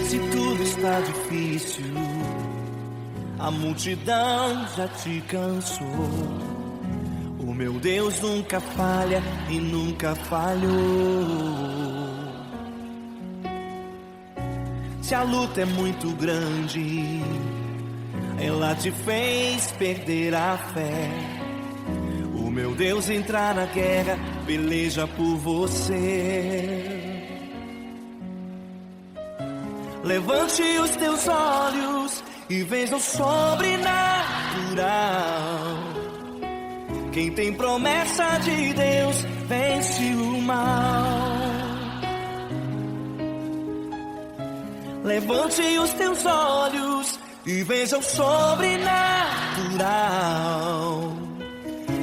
Se tudo está difícil, a multidão já te cansou. O meu Deus nunca falha e nunca falhou. Se a luta é muito grande, ela te fez perder a fé. O meu Deus entrar na guerra, peleja por você. Levante os teus olhos e veja o sobrenatural. Quem tem promessa de Deus vence o mal. Levante os teus olhos e veja o sobrenatural.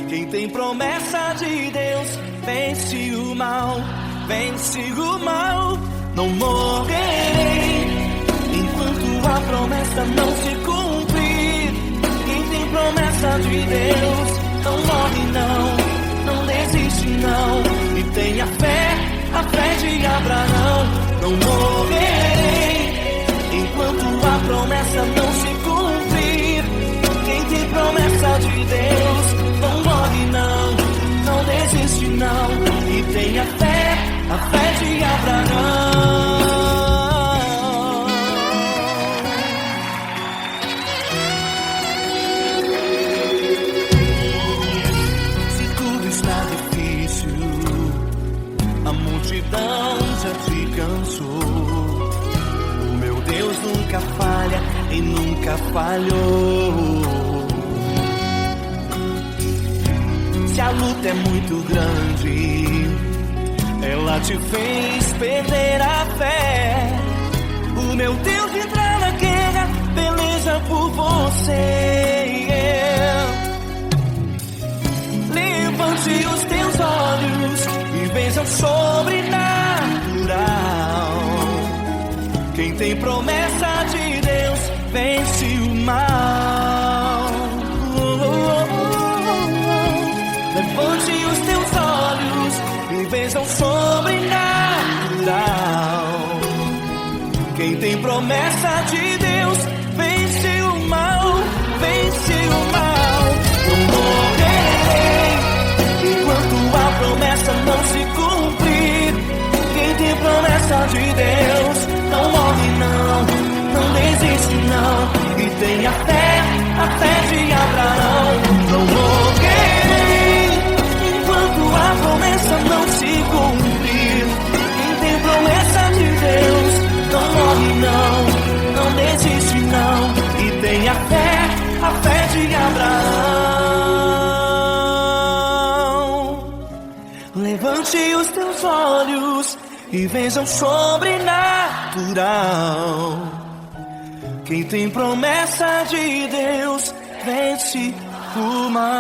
Quem tem promessa de Deus vence o mal, vence o mal. Não morrerei enquanto a promessa não se cumprir. Quem tem promessa de Deus não morre não desiste não. E tenha fé, a fé de Abraão. Não morrerei enquanto a promessa não se cumprir. Quem tem promessa de Deus não morre não desiste não. E tenha fé, a fé de Abraão. Se tudo está difícil, a multidão já te cansou. O meu Deus nunca falha e nunca falhou. Se a luta é muito grande, ela te fez perder a fé. O meu Deus entra na guerra, peleja por você. Levante os teus olhos e veja o sobrenatural. Quem tem promessa de Deus vence o mal. Levante os teus olhos e veja o sobrenatural. Quem tem promessa de Deus vence o mal, vence o mal. Não morrerei enquanto a promessa não se cumprir. Quem tem promessa de Deus não morre não desiste não. E tenha fé, a fé de Abraão. Não morrerei enquanto a promessa não se cumprir. Quem tem promessa de Deus não morre não desiste não. E tenha fé, a fé de Abraão. Levante os teus olhos e veja o sobrenatural. Quem tem promessa de Deus vence o mal.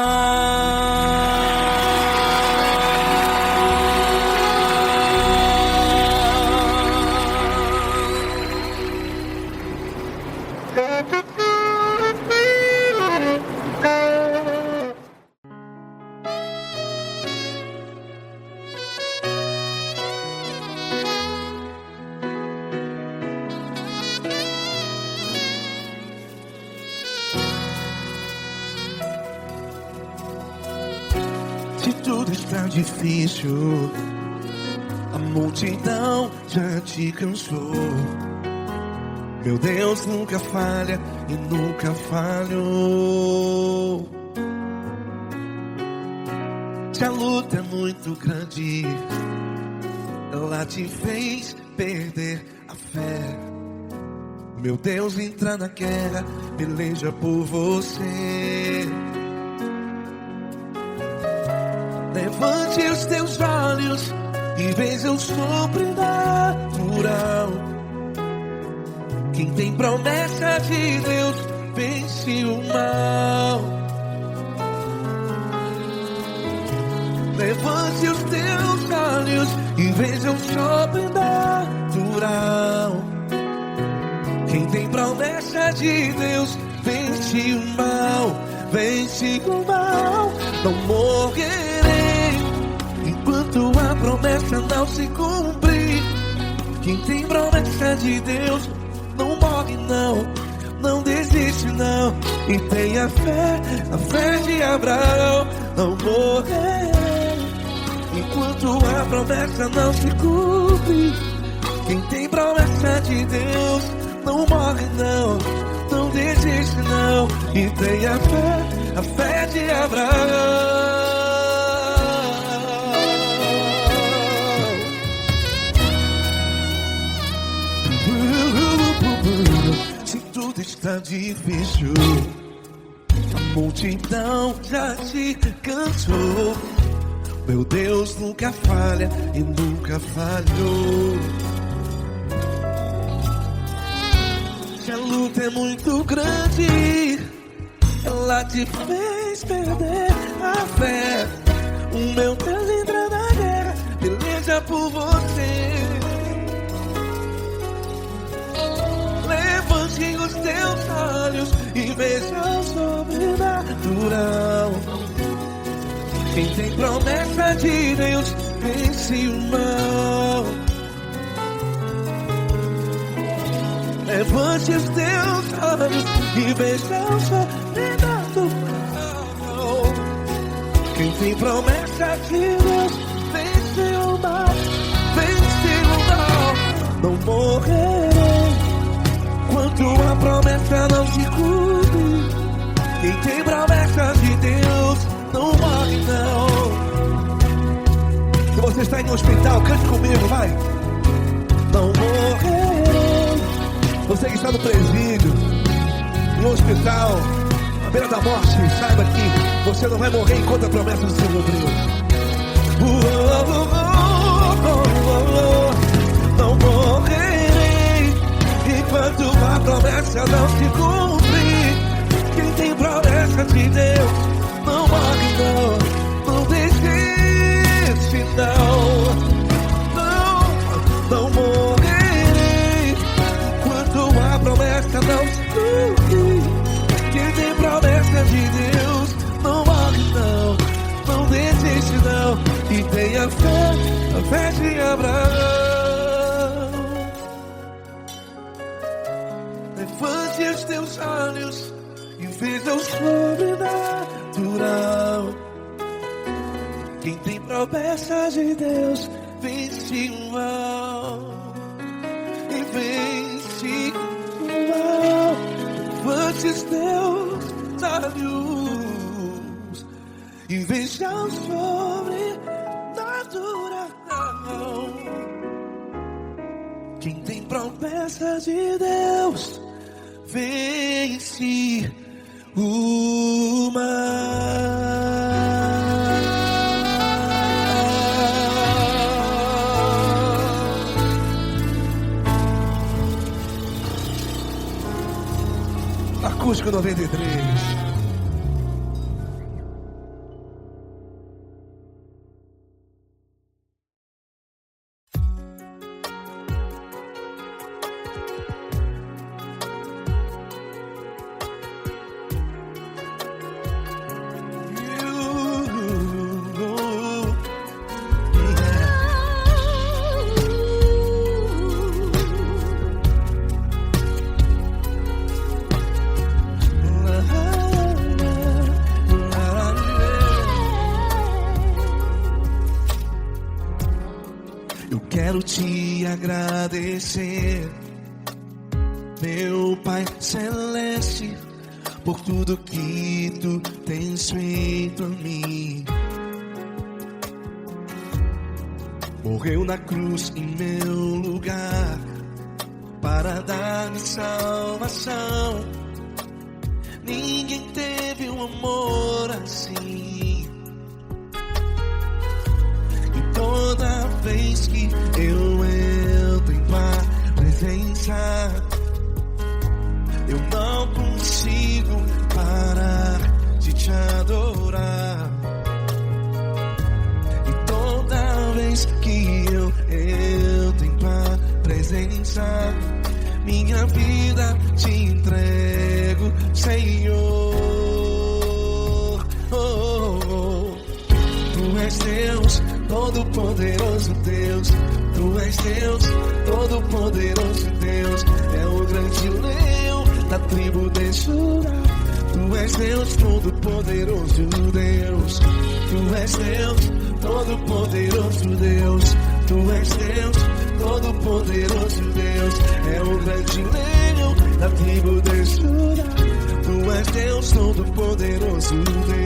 Se tudo está difícil, a multidão já te cansou. Meu Deus nunca falha e nunca falhou. Se a luta é muito grande, ela te fez perder a fé. Meu Deus entra na guerra, peleja por você. Levante os teus olhos e veja o sobrenatural. Quem tem promessa de Deus vence o mal. Levante os teus olhos e veja o sobrenatural. Quem tem promessa de Deus vence o mal, vence o mal. Não morrerei enquanto a promessa não se cumprir. Quem tem promessa de Deus não morre não, não desiste não. E tenha fé, a fé de Abraão, não morrerei enquanto a promessa não se cumpre. Quem tem promessa de Deus não morre não, não desiste não. E tenha fé, a fé de Abraão. Se tudo está difícil, a multidão já te cansou, meu Deus nunca falha e nunca falhou. Se a luta é muito grande, ela te fez perder a fé. O meu Deus entra na guerra, peleja por você. Levante os teus olhos e veja o sobrenatural. Quem tem promessa de Deus vence o mal. Levante os teus olhos e veja o sobrenatural. Quem tem promessa de Deus vence o mal, vence o mal. Não morrerei enquanto a promessa não se cumpre. Quem tem promessa de Deus não morre não. Se você está em um hospital, cante comigo, vai. Não morrerei. Você que está no presídio, em um hospital, à beira da morte, saiba que você não vai morrer enquanto a promessa não se cumpriu. Não morrerei enquanto a promessa não se cumprir. Quem tem promessa de Deus não morre não, não desiste não. Não morrerei enquanto a promessa não se cumprir. Quem tem promessa de Deus não morre não, não desiste não. E tenha fé, a fé de Abraão. Levante os teus olhos e veja o sobrenatural. Quem tem promessa de Deus vence o mal, e vence o mal. Levante os teus olhos e veja o sobrenatural. Quem tem promessa de Deus vence o mal. Acústico 93. Quero te agradecer, meu Pai Celeste, por tudo que tu tens feito a mim. Morreu na cruz em meu lugar para dar-me salvação. Ninguém teve um amor assim. E toda vez que eu entro em tua presença, eu não consigo parar de te adorar. E toda vez que eu entro em tua presença, minha vida te entrego, Senhor. Tu és Deus, Todo-Poderoso Deus. Tu és Deus, Todo-Poderoso Deus. É o grande tribo de Judá. Tu és Deus Todo-Poderoso, Deus. Tu és Deus Todo-Poderoso, Deus. Tu és Deus Todo-Poderoso, Deus. É o grande leão da tribo de Judá. Tu és Deus Todo-Poderoso, Deus.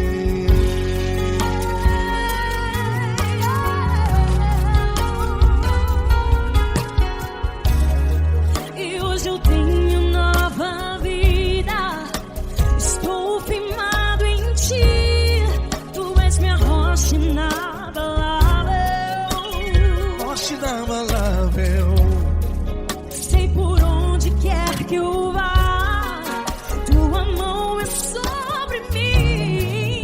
E hoje eu tenho nova vida. Estou firmado em ti. Tu és minha rocha inabalável. Rocha inabalável. Sei por onde quer que eu vá, tua mão é sobre mim,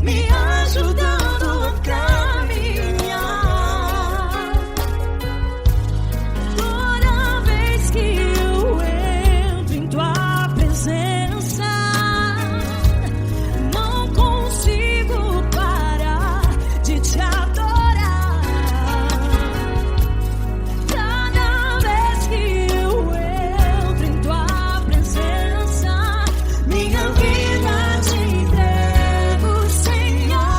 me ajudando a caminhar. Toda vez que eu entro em tua presença, não consigo parar de te adorar. Cada vez que eu entro em tua presença, minha vida te entrego, Senhor.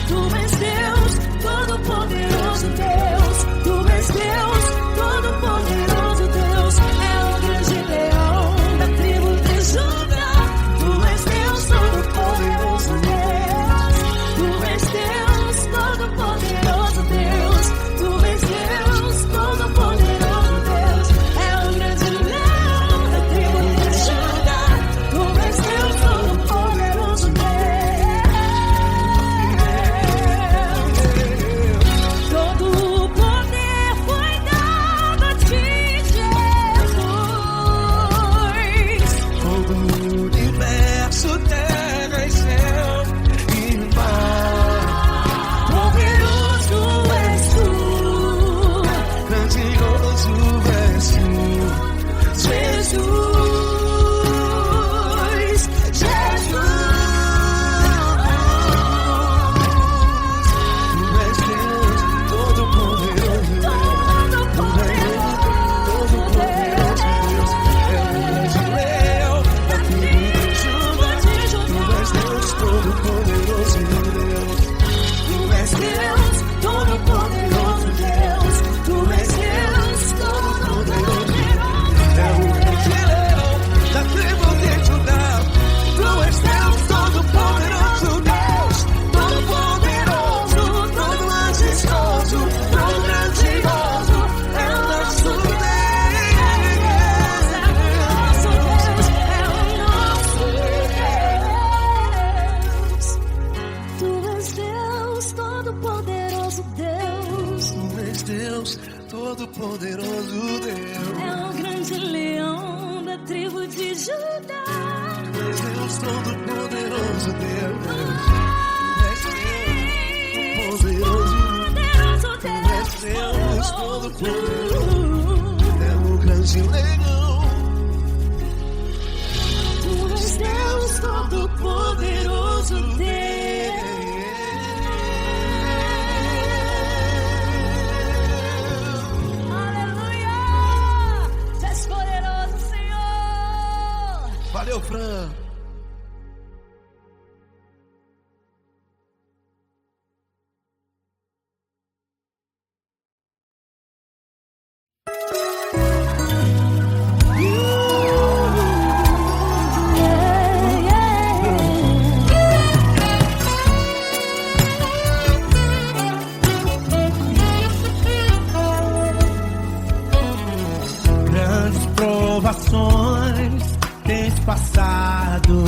Tu és Deus Todo-Poderoso, Deus. Tu és Deus Todo-Poderoso, Deus. É o grande leão da tribo de Judá. Tu és Deus Todo-Poderoso, Deus. Tu és Deus Todo-Poderoso, Deus. Tu és Deus Todo-Poderoso, Deus. É o grande leão da tribo de Judá. Tu és Deus Todo-Poderoso, Deus. Todo o poder foi dado a ti, Jesus. Todo o universo, terra e céu e mar. Poderoso és tu, Grandioso és tu, Jesus. Tu és Deus Todo-Poderoso, Todo-Poderoso Deus. É o grande leão da tribo de Judá. Tu és Deus Todo-Poderoso, Deus. Tu és Deus Todo-Poderoso, Deus. Tu és Deus Todo-Poderoso. É o grande leão da tribo de Judá. Tu és Deus Todo-Poderoso, Deus. Todo-Poderoso, todo majestoso, todo grandioso. É o nosso Tu és Deus Todo-Poderoso, Deus. Tu és Deus Todo-Poderoso, Deus. É o grande leão da tribo de Judá. Tu és Deus Todo-Poderoso, Deus. Tu és Deus Todo-Poderoso. Tu és Deus Todo-Poderoso. É o grande leão. Tu és Deus Todo-Poderoso, Deus. Aleluia! Tu és poderoso, Senhor. Valeu, Fran. Grandes provações tens passado,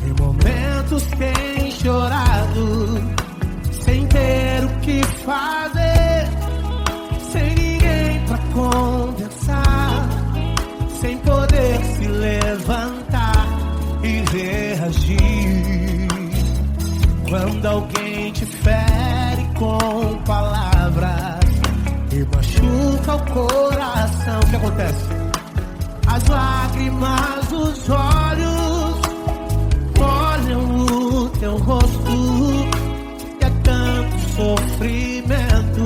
em momentos tens chorado, sem ter o que fazer, sem ninguém pra conversar, sem poder se levantar e reagir. Quando alguém te fere com palavras e machuca o coração, o que acontece? As lágrimas dos olhos molham o teu rosto, e é tanto sofrimento.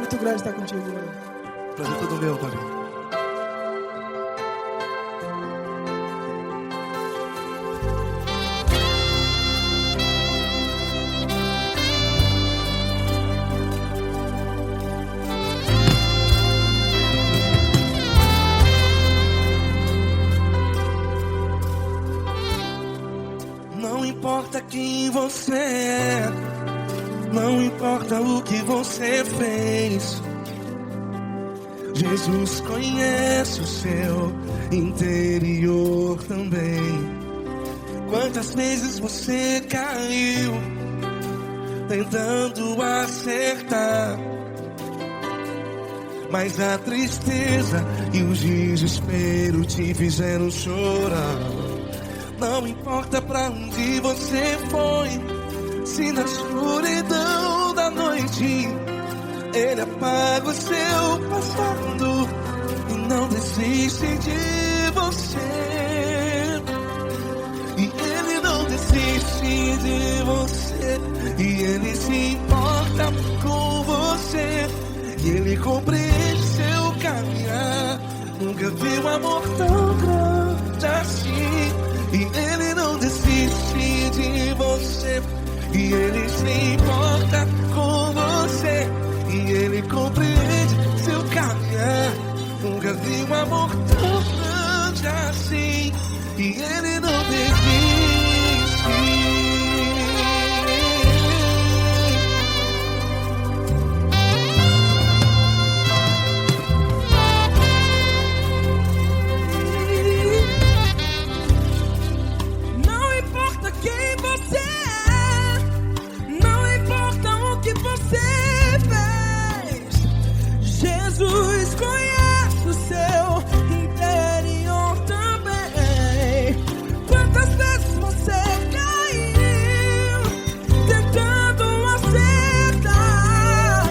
muito grande estar contigo, mano. Prazer todo meu, Paulinho. Não importa quem você é, não importa o que você fez, Jesus conhece o seu interior também. Quantas vezes você caiu tentando acertar, mas a tristeza e o desespero te fizeram chorar. Não importa pra onde você foi, se na escuridão da noite Ele apaga o seu passado e não desiste de você. E Ele não desiste de você, e Ele se importa com você, e Ele compreende seu caminhar. Nunca vi um amor tão grande assim. E Ele não desiste de você, e Ele se importa com você, e Ele compreende seu caminhar. Nunca vi um amor tão grande assim. E Ele não desiste. Jesus conhece o seu interior também. Quantas vezes você caiu tentando acertar,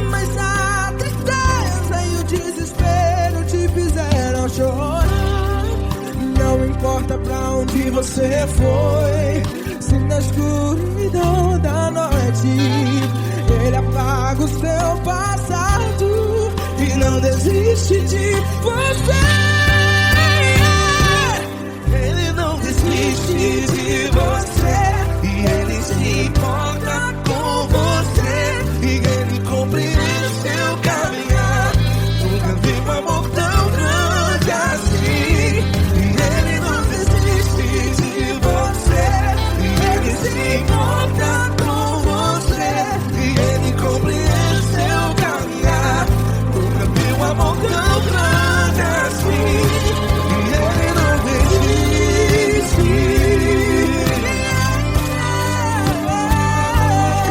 mas a tristeza e o desespero te fizeram chorar. Não importa pra onde você foi, se na escuridão da noite Ele apaga o seu passado e não desiste de você. Ele não desiste de você, e Ele se importa com você, e Ele compreende seu caminhar. Nunca vi um amor tão grande assim. E Ele não desiste de você, e Ele se importa com você, e Ele compreende seu caminhar. Nunca vi um amor tão grande assim. E Ele não desiste.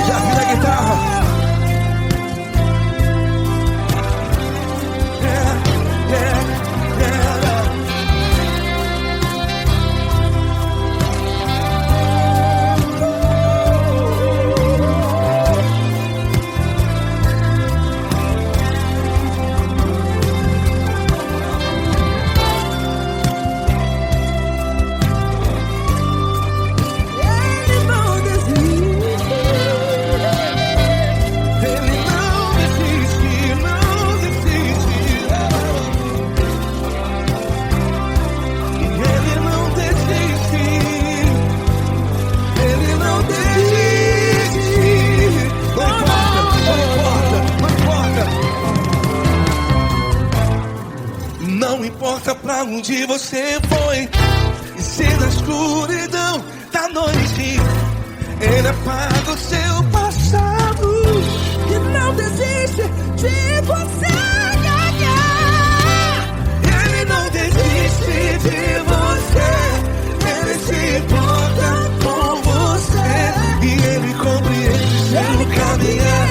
Já vira a guitarra. Não importa pra onde você foi, e se na escuridão da noite Ele apaga o seu passado E não desiste de você. Ele não desiste de você, Ele se importa com você, e Ele compreende seu caminhar.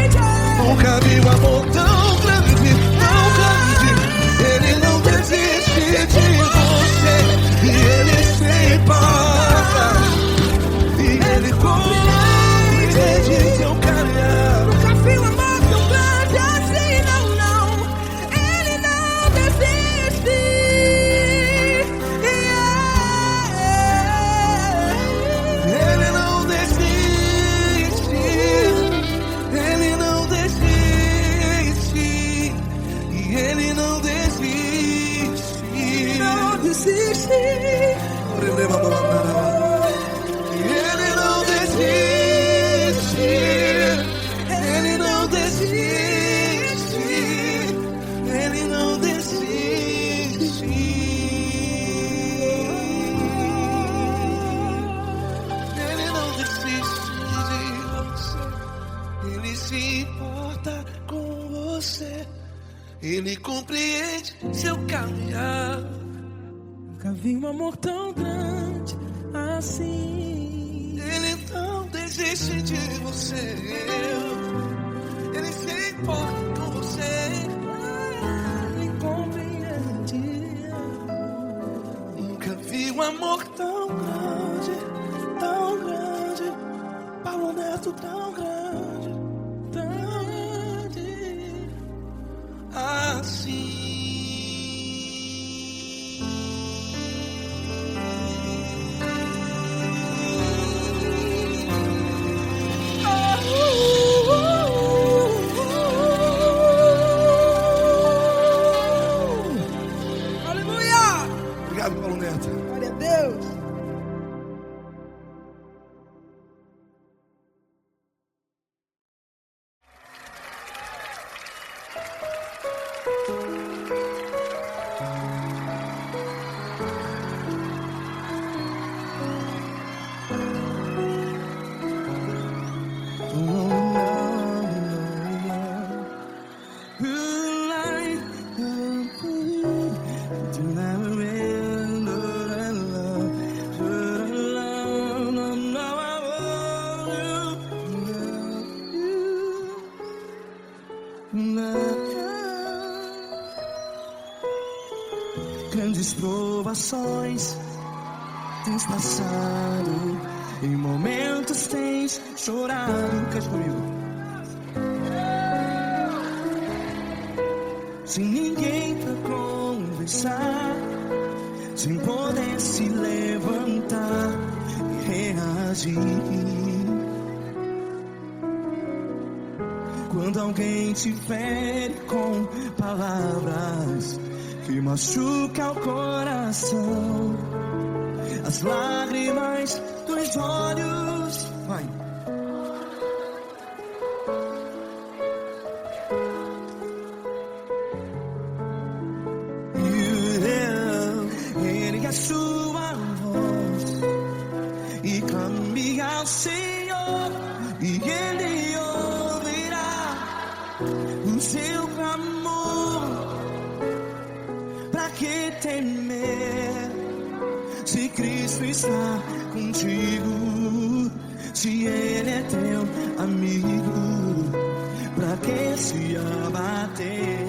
Nunca vi um amor tão grande, tão grande. Ele não desiste de você, e Ele se importa, e Ele compreende seu caminhar. Nunca vi um amor tão grande assim, não, não. desiste. Ele não desiste. Ele não desiste. Ele não desiste. Ele não desiste de você. Ele se importa com você. Ele compreende seu caminhar. Nunca vi um amor tão grande assim. Ele não desiste de você. Ele se importa com você. Ele compreende. Nunca vi um amor tão grande, tão grande. Paulo Neto tão grande, tão grande assim. Obrigado, Paulo Neto. Glória a Deus. Grandes provações tens passado, em momentos tens chorado. Cante comigo. Sem ninguém pra conversar, sem poder se levantar e reagir. Quando alguém te fere com palavras que machuca o coração, as lágrimas dos olhos, vai. Ergue a sua voz e clame ao Senhor, e Ele ouvirá o seu clamor. Pra que temer, se Cristo está contigo? Se Ele é teu amigo, pra que se abater?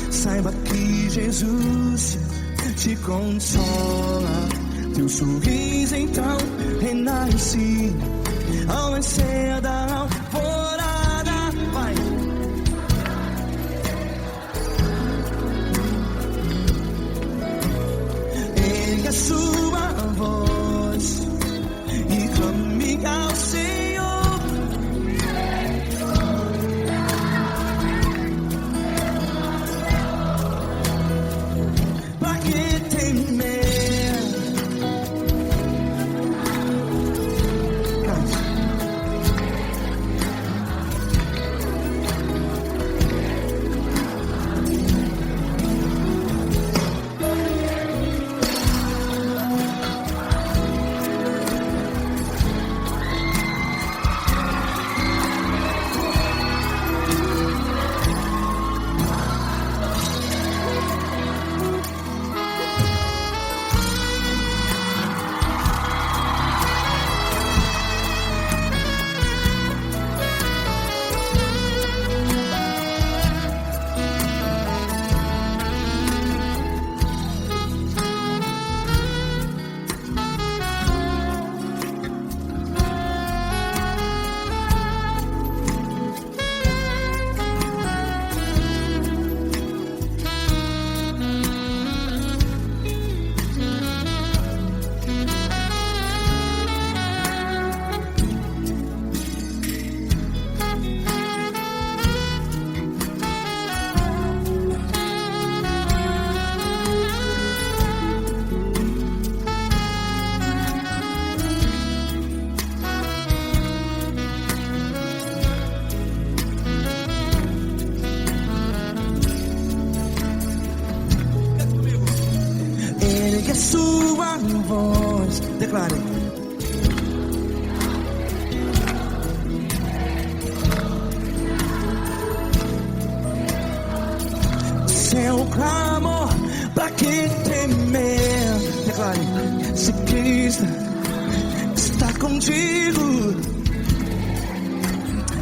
Saiba que Jesus te consola, teu sorriso então renasce ao nascer da alvorada. Vai. Ergue a sua voz e clame ao Senhor. voz. Declare. Seu clamor, pra que temer? Declare. Se Cristo está contigo,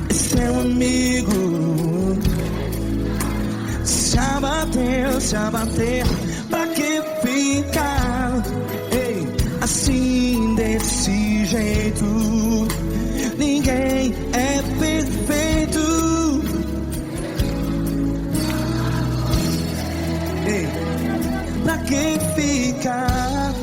é seu amigo. Se abater, pra que ficar? Ei, assim desse jeito, ninguém é perfeito. Ei, pra que ficar?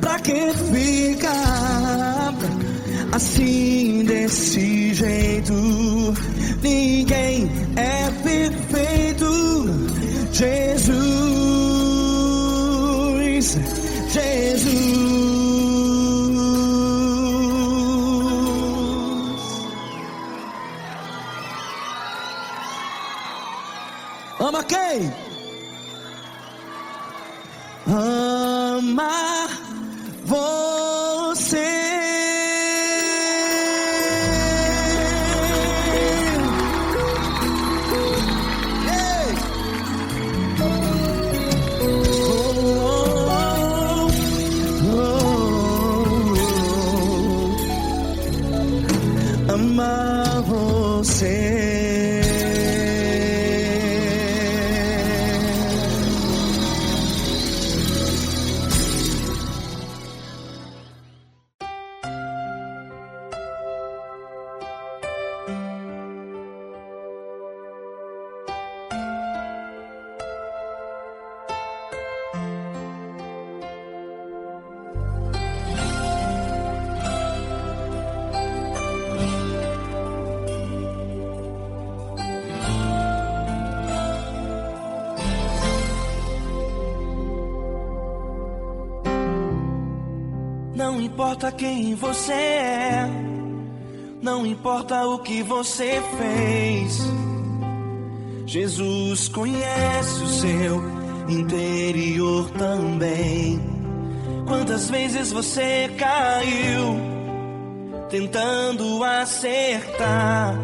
Pra que ficar assim desse jeito? Ninguém é perfeito. Jesus, Jesus. Ama quem? Ama você. Hey. Ama você. Não importa quem você é, não importa o que você fez, Jesus conhece o seu interior também. Quantas vezes você caiu tentando acertar,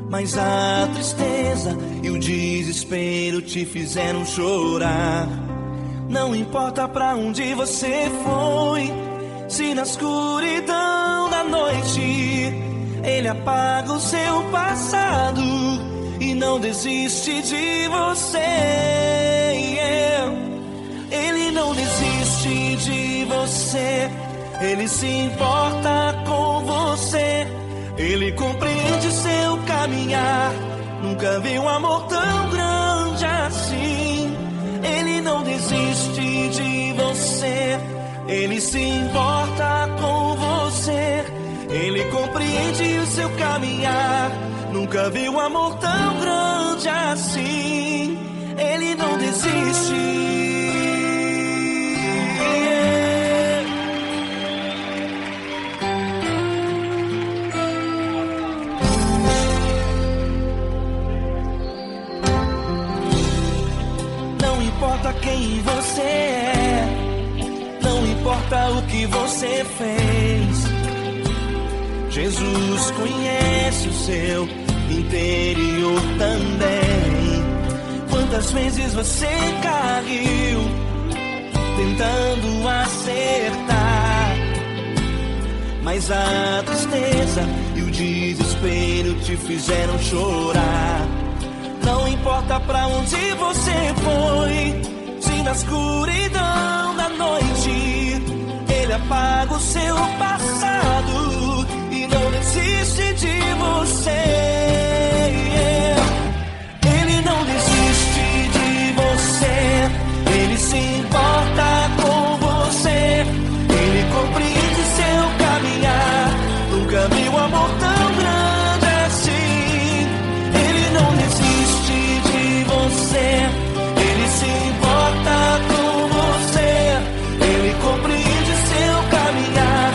mas a tristeza e o desespero te fizeram chorar. Não importa pra onde você foi, se na escuridão da noite Ele apaga o seu passado e não desiste de você. Ele não desiste de você, Ele se importa com você, Ele compreende seu caminhar. Nunca vi um amor tão grande assim. Ele não desiste de você, Ele se importa com você, Ele compreende o seu caminhar. Nunca vi um amor tão grande assim. Ele não desiste. Não importa quem você é, não importa o que você fez, Jesus conhece o seu interior também. Quantas vezes você caiu tentando acertar, mas a tristeza e o desespero te fizeram chorar. Não importa pra onde você foi, se na escuridão da noite Ele apaga o seu passado e não desiste de você. Ele não desiste de você, Ele se importa com você, Ele compreende seu caminhar. Nunca vi um amor tão grande assim. Ele não desiste de você, Ele se importa com você, Ele compreende seu caminhar.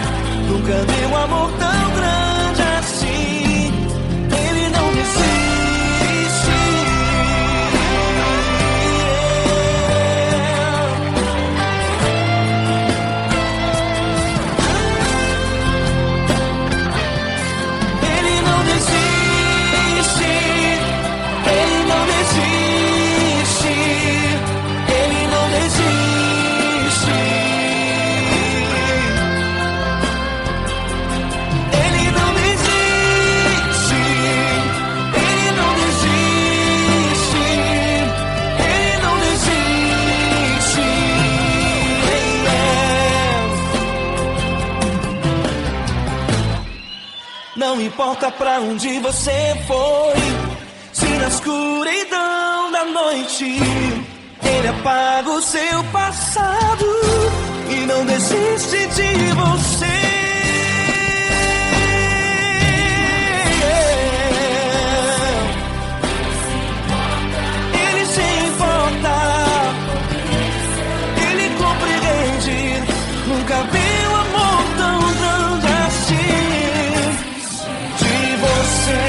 Não importa pra onde você foi, se na escuridão da noite Ele apaga o seu passado e não desiste de você. Ele se importa, Ele compreende. Nunca vi um amor tão grande assim de você.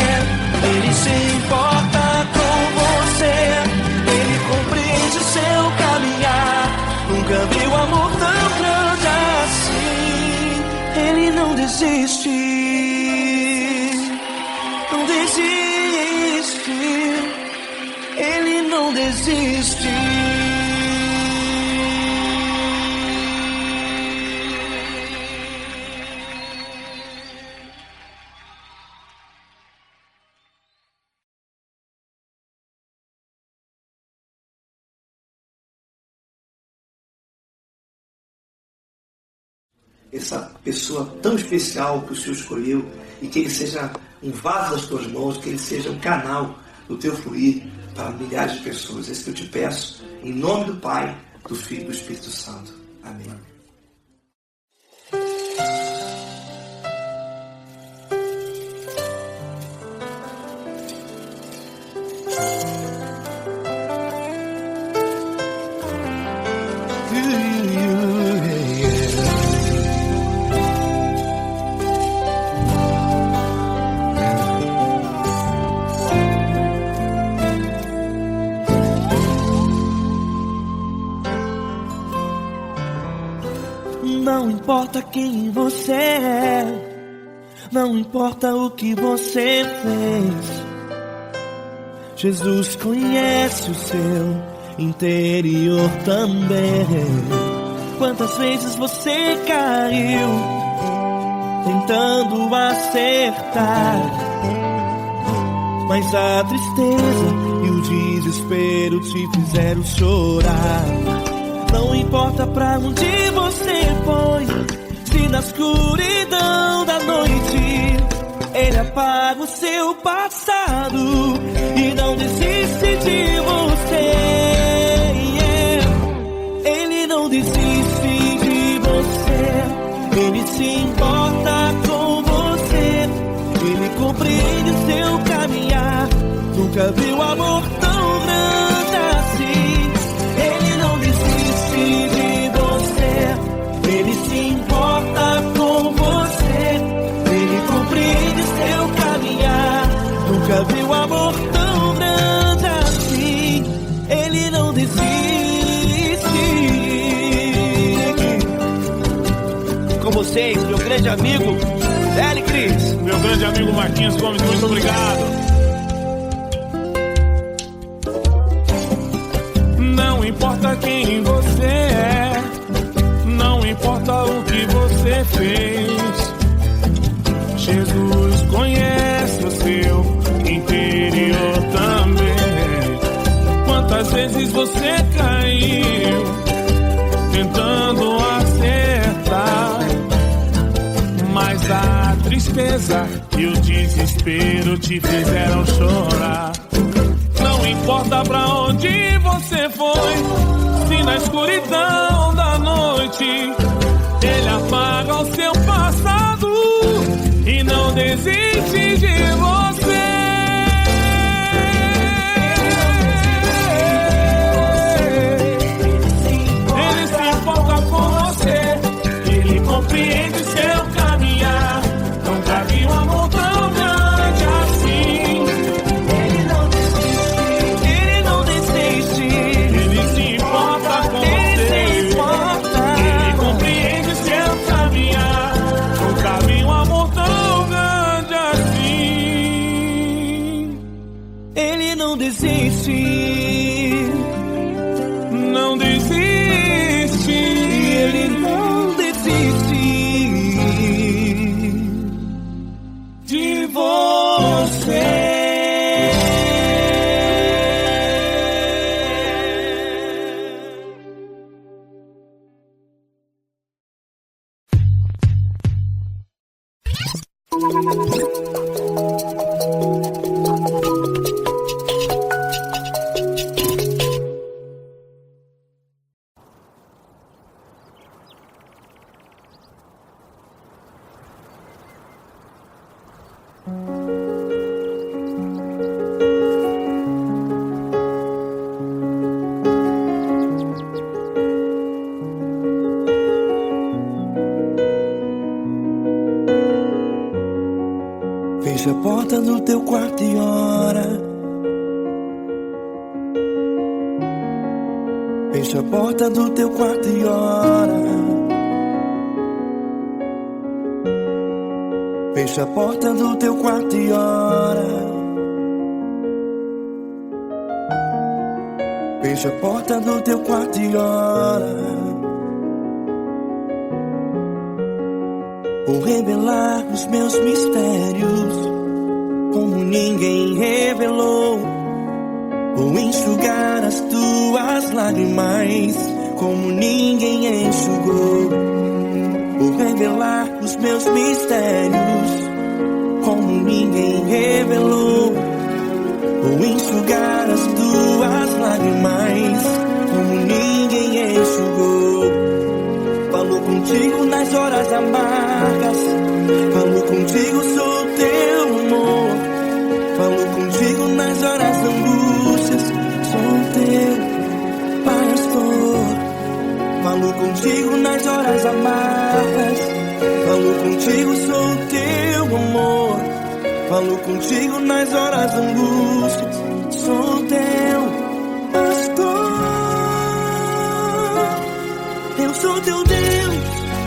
Ele se importa com você, Ele compreende o seu caminhar. Nunca vi um amor tão grande assim. Ele não desiste, não desiste, Ele não desiste. Essa pessoa tão especial que o Senhor escolheu, e que Ele seja um vaso das tuas mãos, que Ele seja um canal do teu fluir para milhares de pessoas. É isso que eu te peço, em nome do Pai, do Filho e do Espírito Santo. Amém. Não importa quem você é, não importa o que você fez, Jesus conhece o seu interior também. Quantas vezes você caiu tentando acertar, mas a tristeza e o desespero te fizeram chorar. Não importa pra onde você foi, se na escuridão da noite Ele apaga o seu passado e não desiste de você. Ele não desiste de você, Ele se importa com você, Ele compreende o seu caminhar. Nunca viu amor tão grande assim. Ele não desiste de você, Ele se importa com você, Ele compreende seu caminhar. Nunca viu amor tão grande assim. Ele não desiste. Com vocês, meu grande amigo L. Cris, meu grande amigo Marquinhos Gomes, muito obrigado. Não importa quem você é, não importa o que você fez, Jesus conhece o seu interior também. Quantas vezes você caiu tentando acertar, mas a tristeza e o desespero te fizeram chorar. Não importa pra onde você foi, se na escuridão da noite Ele apaga o seu passado e não desiste de você. Ele se importa com você, Ele compreende seu caminhar. Nunca vi um amor tão grande assim. Não desiste, não desiste, Ele não desiste de você. Fecha a porta do teu quarto e ora. Fecha a porta do teu quarto e ora. Fecha a porta do teu quarto e ora. Fecha a porta do teu quarto e ora. Vou revelar os meus mistérios como ninguém revelou. Vou enxugar as tuas lágrimas como ninguém enxugou. Vou revelar os meus mistérios como ninguém revelou. Vou enxugar as tuas lágrimas como ninguém enxugou. Falo contigo nas horas amargas, falo contigo, sou teu amor. Falo contigo nas horas angústias, sou teu pastor. Falo contigo nas horas amargas, falo contigo, sou teu amor. Falo contigo nas horas angústias, sou teu pastor. Eu sou teu Deus,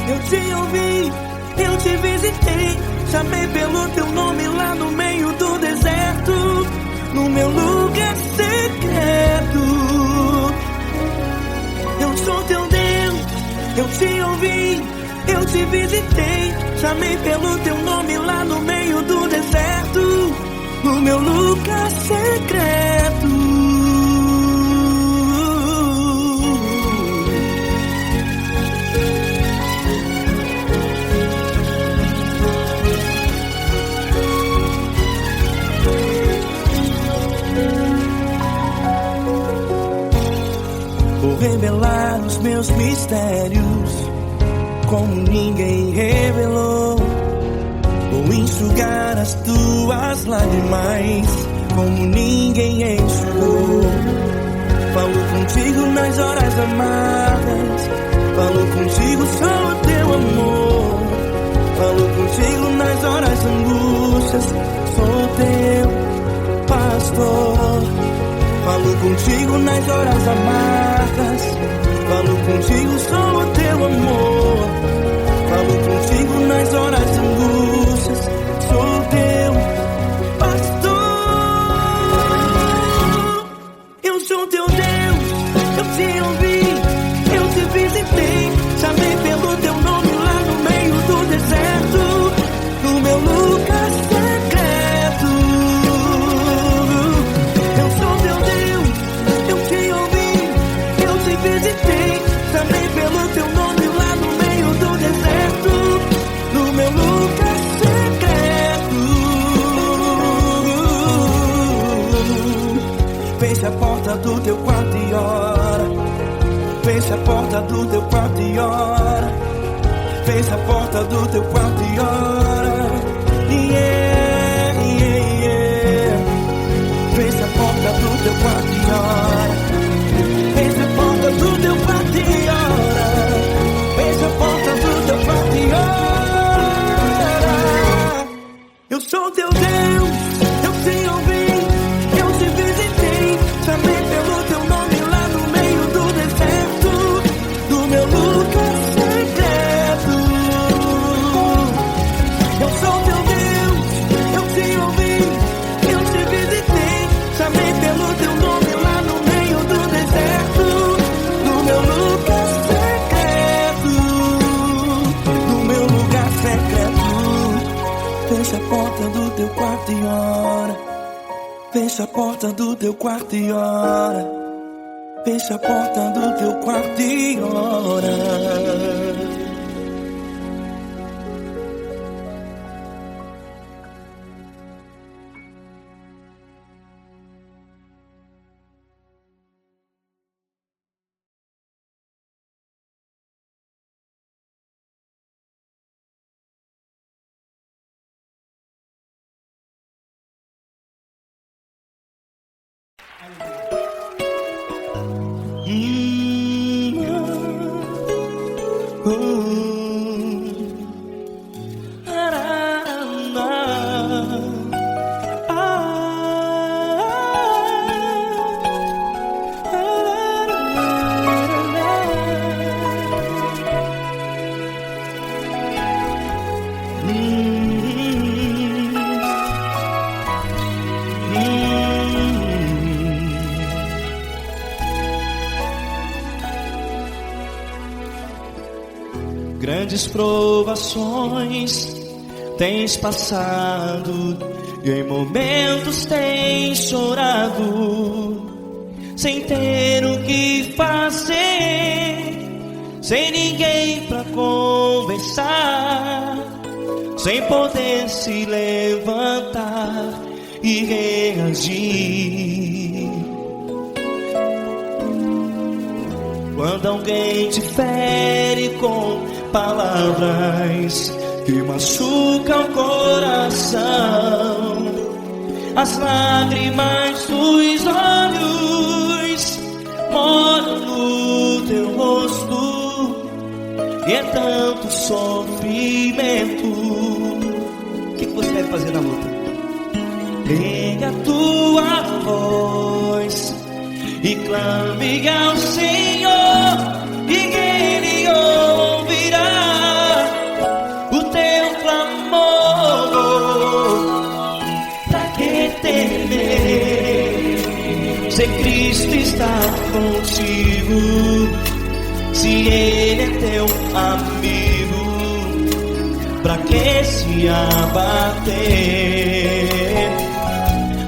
eu te ouvi, eu te visitei. Chamei pelo teu nome lá no meio do deserto, no meu lugar secreto. Eu sou teu Deus, eu te ouvi, eu te visitei. Chamei pelo teu nome lá no meio do deserto, no meu lugar secreto. Vou revelar os meus mistérios como ninguém revelou. Vou enxugar as tuas lágrimas como ninguém enxugou. Falo contigo nas horas amargas, falo contigo, sou teu amor. Falo contigo nas horas angústias, sou teu pastor. Falo contigo nas horas amargas, falo contigo, sou o teu amor. Falo contigo nas horas angústias, sou teu pastor. Eu sou teu Deus, eu te ouvi, eu te visitei. Chamei pelo teu nome lá no meio do deserto, no meu lugar secreto. Eu sou teu Deus, eu te ouvi, eu te visitei. Chamei pelo teu nome lá no meio do deserto, no meu lugar secreto. Fecha a porta do teu quarto e ora. Fecha a porta do teu quarto e ora. Fecha a porta do teu quarto e ora. Yeah, yeah, yeah. Fecha a porta do teu quarto e ora. Fecha a porta do teu quarto e ora. Fecha a porta do teu quarto e ora. Eu sou teu Deus, eu te ouvi, eu te visitei. Chamei pelo teu nome lá no meio do deserto, do meu lugar secreto. Eu sou teu Deus, eu te ouvi, eu te visitei. Chamei pelo teu nome lá no meio do deserto, no meu lugar secreto, no meu lugar secreto. Fecha a porta do teu quarto e ora. Fecha a porta do teu quarto e ora. Fecha a porta do teu quarto e ora. Grandes provações tens passado e em momentos tens chorado, sem ter o que fazer, sem ninguém pra conversar, sem poder se levantar e reagir. Quando alguém te fere com palavras que machucam o coração, as lágrimas dos olhos moram no teu rosto, e é tanto sofrimento. O que você deve fazer na luta? Erga a tua voz e clame ao Senhor, e Ele ouvirá o teu clamor. Pra que temer, se Cristo está contigo, se Ele é teu amigo? Pra que se abater?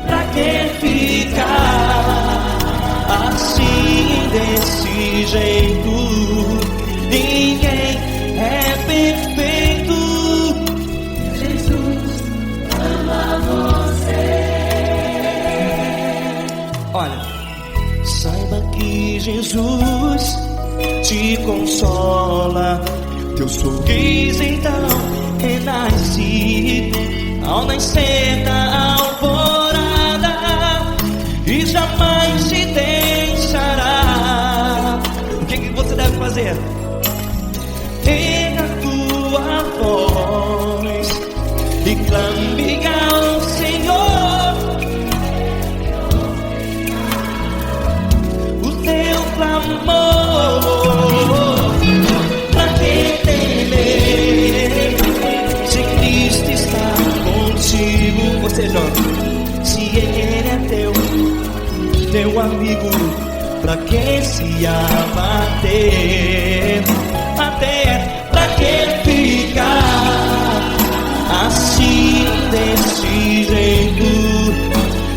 Pra que ficar assim, desse jeito? Ninguém é perfeito. Jesus ama você. Olha, saiba que Jesus te consola, teu sorriso então renasce ao nascer da alvorada, e jamais te deixará. O que você deve fazer? Erga a tua voz e clame ao Senhor, o teu clamor. Pra que temer, se Cristo está contigo? Você joga. Se Ele é teu amigo, pra que se abater? Até pra que ficar assim, desse jeito?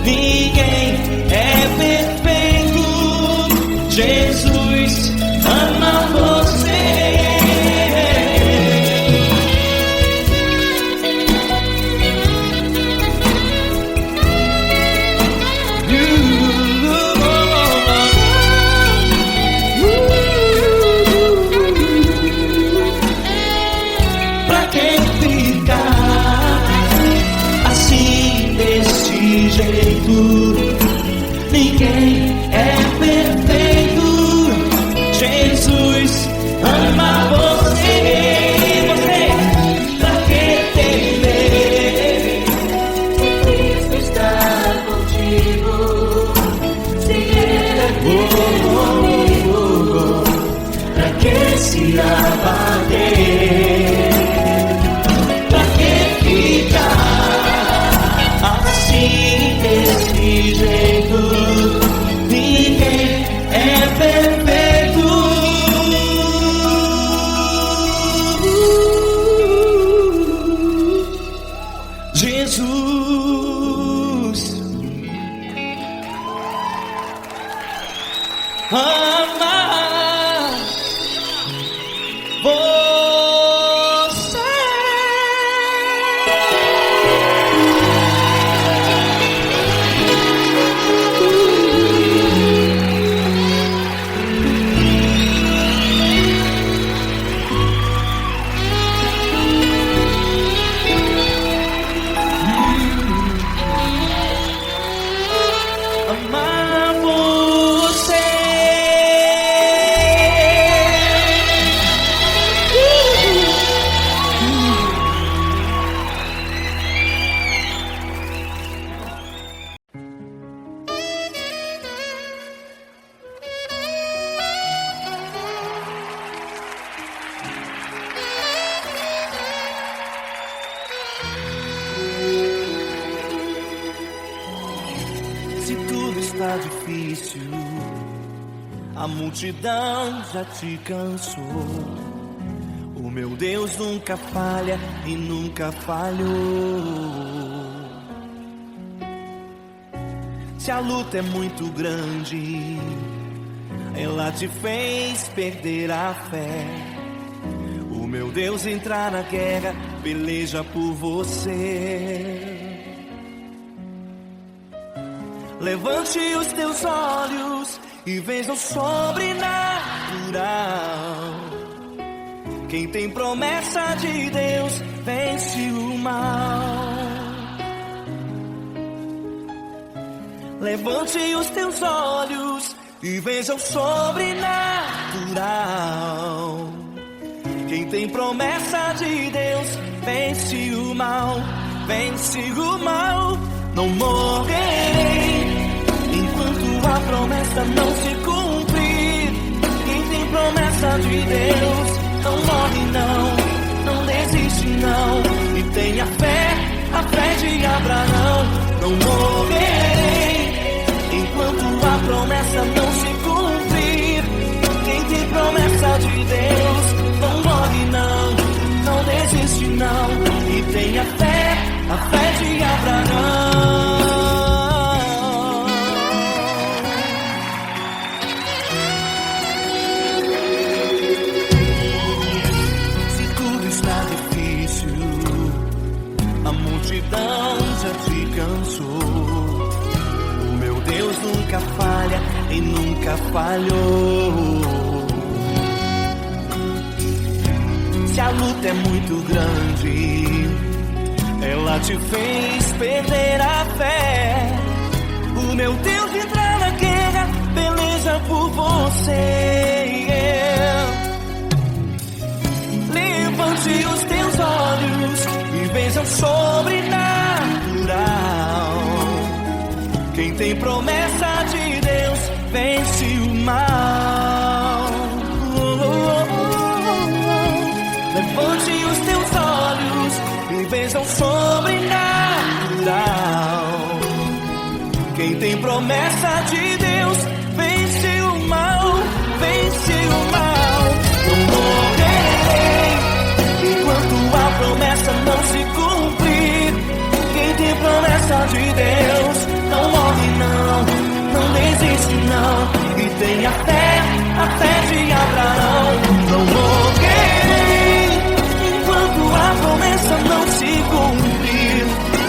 Ninguém é perfeito. Jesus ama você. Ninguém é perfeito. Jesus ama você. Você, pra que temer? Cristo está contigo. Se Ele é comigo, pra que se abater? Pra que ficar assim, desse jeito? Ninguém é perfeito. Jesus ama você. Amar Se tudo está difícil, a multidão já te cansou. O meu Deus nunca falha e nunca falhou. Se a luta é muito grande, ela te fez perder a fé. O meu Deus entrar na guerra, peleja por você. Levante os teus olhos e veja o sobrenatural. Quem tem promessa de Deus vence o mal. Levante os teus olhos e veja o sobrenatural. Quem tem promessa de Deus vence o mal, vence o mal. Não morrerei enquanto a promessa não se cumprir. Quem tem promessa de Deus não morre não desiste não. E tenha fé, a fé de Abraão. Não morrerei enquanto a promessa não se cumprir. Quem tem promessa de Deus não morre não desiste não. E tenha fé, a fé de Abraão. Se tudo está difícil, a multidão já te cansou. O meu Deus nunca falha e nunca falhou. Se a luta é muito grande, ela te fez perder a fé. O meu Deus entrar na guerra, peleja por você. Levante os teus olhos e veja o sobrenatural. Quem tem promessa de Deus vence o mal. Levante os teus olhos e veja o sobrenatural. Quem tem promessa de Deus vence o mal, vence o mal. Não morrerei enquanto a promessa não se cumprir. Quem tem promessa de Deus não morre não desiste não. E tenha fé, a fé de Abraão. Não morrerei enquanto a promessa não se cumprir.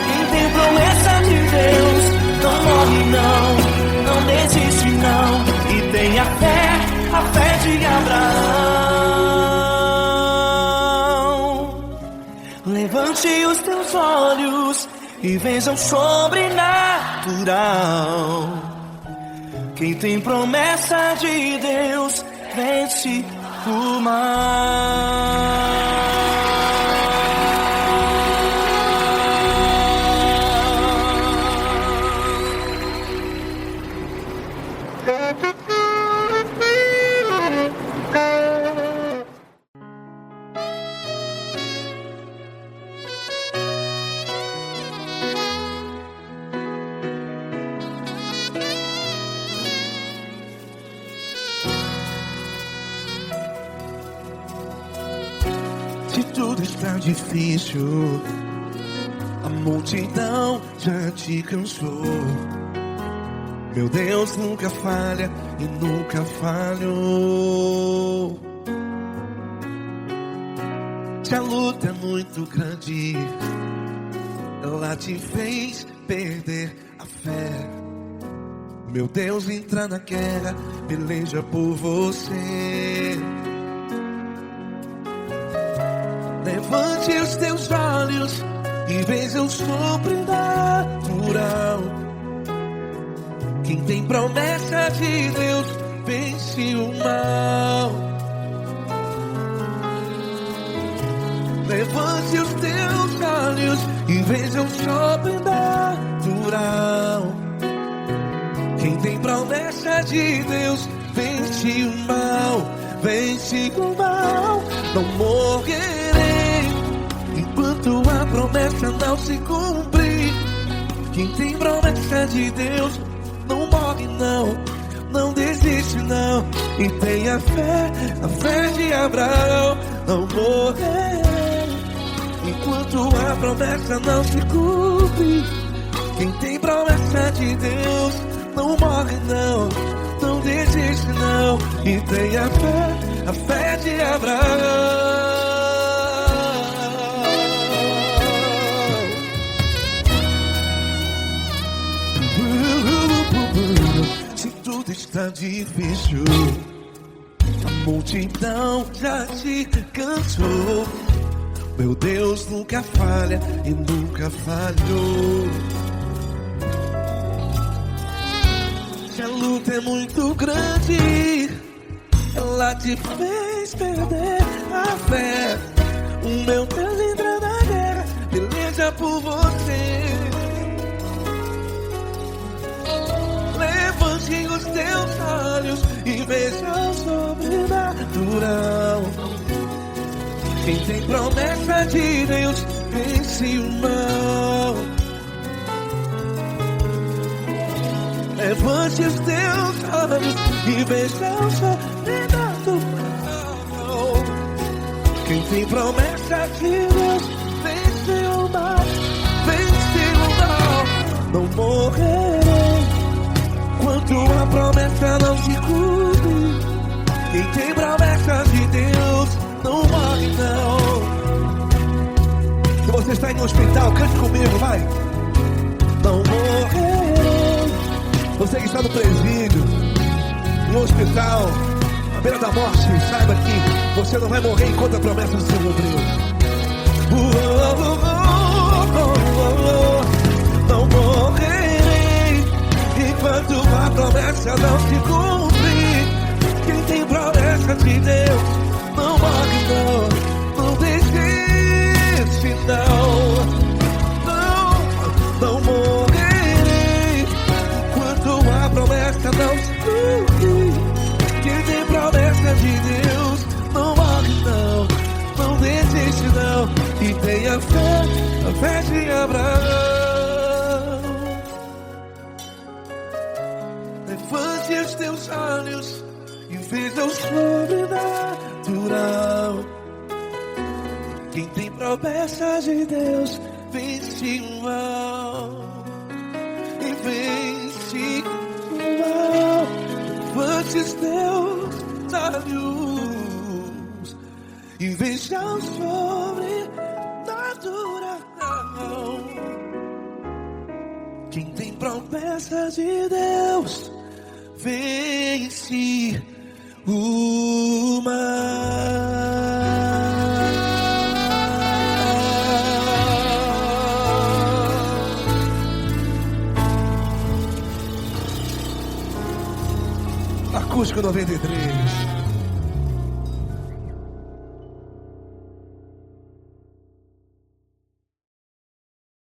Quem tem promessa de Deus não morre não desiste não. E tenha fé, a fé de Abraão. Levante os teus olhos e veja o sobrenatural. Quem tem promessa de Deus vence o mal. Se tudo está difícil, a multidão já te cansou. Meu Deus nunca falha e nunca falhou. Se a luta é muito grande, ela te fez perder a fé. Meu Deus entra na guerra, peleja por você. Levante os teus olhos e veja o sobrenatural. Quem tem promessa de Deus vence o mal. Levante os teus olhos e veja o sobrenatural. Quem tem promessa de Deus vence o mal, vence o mal. Não morrerei enquanto a promessa não se cumprir. Quem tem promessa de Deus não morre não, não desiste não. E tenha fé, a fé de Abraão. Não morrerei enquanto a promessa não se cumpre. Quem tem promessa de Deus não morre não, não desiste não. E tenha fé, a fé de Abraão. Se tudo está difícil, a multidão já te cansou. Meu Deus nunca falha e nunca falhou. Se a luta é muito grande, ela te fez perder a fé. O meu Deus entra na guerra, peleja por você. Levante os teus olhos e veja o sobrenatural. Quem tem promessa de Deus vence o mal. Levante os teus olhos e veja o sobrenatural. Quem tem promessa de Deus vence o mal, vence o mal. Não morrerei enquanto a promessa não se cumpre. Quem tem promessa de Deus não morre não. Se você está em um hospital, cante comigo, vai. Não morrerei. Você que está no presídio, em um hospital, à beira da morte, saiba que você não vai morrer enquanto a promessa não se cumpriu. Não morrerei enquanto a promessa não se cumpre. Quem tem promessa de Deus não morre não, não desiste não. Não morrerei enquanto a promessa não se cumpre. Quem tem promessa de Deus não morre não, não desiste não. E tenha fé, a fé de Abraão. Levante os teus olhos e veja o sobrenatural. Quem tem promessa de Deus vence o mal. E vence o mal. Levante os teus olhos e veja o sobrenatural. Quem tem promessa de Deus vence o mal. Acústico 93.